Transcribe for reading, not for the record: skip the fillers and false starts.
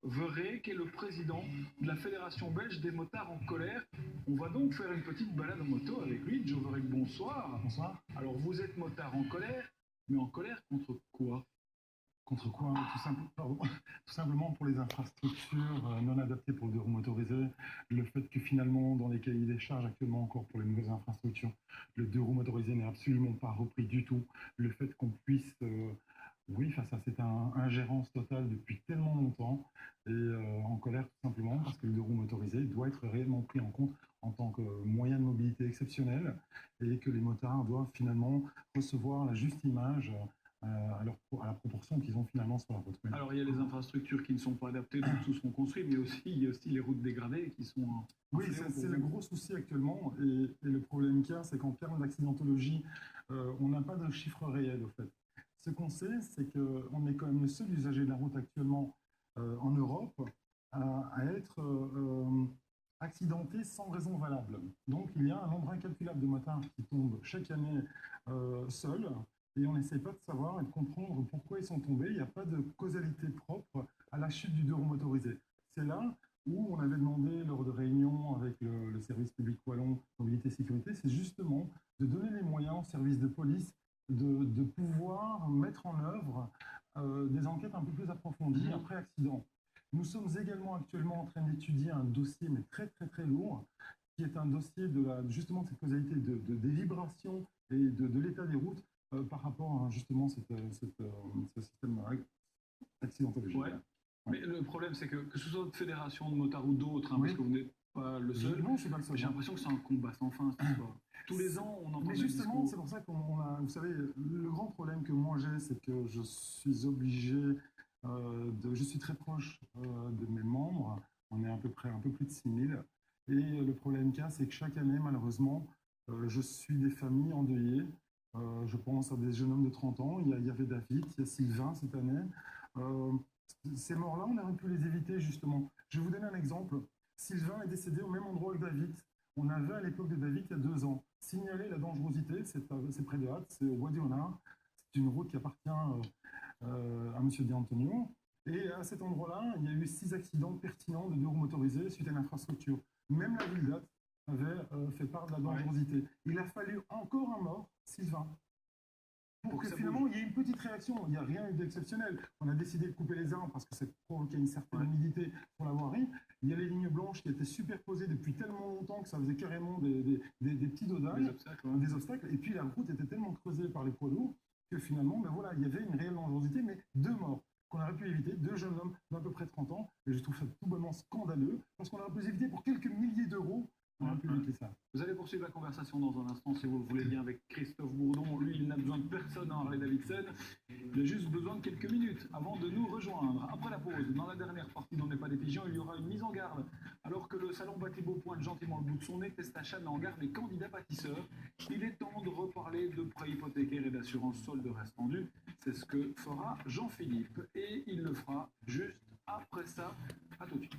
Verret, qui est le président de la Fédération belge des motards en colère. On va donc faire une petite balade en moto avec lui. Joe Verret, bonsoir. Bonsoir. Alors vous êtes motard en colère, mais en colère contre quoi? Contre quoi? Tout simplement pour les infrastructures non adaptées pour le deux roues motorisé. Le fait que finalement, dans les cahiers des charges actuellement encore pour les nouvelles infrastructures, le deux roues motorisé n'est absolument pas repris du tout. Le fait qu'on puisse, oui, face à cette ingérence totale depuis tellement longtemps, et en colère tout simplement parce que le deux roues motorisé doit être réellement pris en compte en tant que moyen de mobilité exceptionnel et que les motards doivent finalement recevoir la juste image à la proportion qu'ils ont finalement sur la route. Alors il y a les infrastructures qui ne sont pas adaptées, donc tout seront construits, mais aussi il y a aussi les routes dégradées qui sont... Oui, c'est le gros souci actuellement, et le problème qu'il y a, c'est qu'en termes d'accidentologie, on n'a pas de chiffre réel au fait. Ce qu'on sait, c'est qu'on est quand même le seul usager de la route actuellement en Europe à être accidenté sans raison valable. Donc il y a un nombre incalculable de motards qui tombent chaque année seuls, et on n'essaie pas de savoir et de comprendre pourquoi ils sont tombés. Il n'y a pas de causalité propre à la chute du deux roues motorisé. C'est là où on avait demandé lors de réunions avec le service public wallon mobilité et sécurité, c'est justement de donner les moyens aux services de police de pouvoir mettre en œuvre des enquêtes un peu plus approfondies après accident. Nous sommes également actuellement en train d'étudier un dossier, mais très très très lourd, qui est un dossier justement de cette causalité des vibrations et de l'état des routes par rapport à justement ce système accidentologique. Ouais. Mais le problème, c'est que ce soit votre fédération de motards ou d'autres, hein, parce que vous n'êtes pas le seul. Non, je suis pas le seul. J'ai l'impression que c'est un combat sans fin, cette histoire. Tous les ans, on entend. Mais justement, c'est pour ça qu'on a. Vous savez, le grand problème que moi j'ai, c'est que je suis obligé je suis très proche de mes membres. On est à peu près un peu plus de 6000. Et le problème qu'il y a, c'est que chaque année, malheureusement, je suis des familles endeuillées. Je pense à des jeunes hommes de 30 ans. Il y avait David, il y a Sylvain cette année. Ces morts-là, on aurait pu les éviter justement. Je vais vous donner un exemple. Sylvain est décédé au même endroit que David. On avait à l'époque de David, il y a 2 ans, signalé la dangerosité. C'est près de Hatt, c'est au Bois du Renard. C'est une route qui appartient à M. Di Antonio. Et à cet endroit-là, il y a eu 6 accidents pertinents de deux roues motorisés suite à l'infrastructure. Même la ville d'Hatt avait fait part de la dangerosité. Il a fallu encore un mort, Sylvain, pour que finalement il y ait une petite réaction. Il n'y a rien d'exceptionnel. On a décidé de couper les arbres parce que ça provoquait une certaine humidité sur la voirie. Il y a les lignes blanches qui étaient superposées depuis tellement longtemps que ça faisait carrément des petits dodages, des obstacles. Et puis la route était tellement creusée par les poids lourds que finalement, ben voilà, il y avait une réelle dangerosité, mais 2 morts qu'on aurait pu éviter, 2 jeunes hommes d'à peu près 30 ans. Et je trouve ça tout bonnement scandaleux parce qu'on aurait pu éviter pour quelques milliers d'euros. Vous allez poursuivre la conversation dans un instant, si vous le voulez bien, avec Christophe Bourdon. Lui, il n'a besoin de personne en Harley Davidson. Il a juste besoin de quelques minutes avant de nous rejoindre. Après la pause, dans la dernière partie d'On n'est pas des pigeons, il y aura une mise en garde. Alors que le salon Batibo pointe gentiment le bout de son nez, Testachat met en garde les candidats pâtisseurs. Il est temps de reparler de prêts hypothécaires et d'assurance solde reste tendu. C'est ce que fera Jean-Philippe. Et il le fera juste après ça. À tout de suite.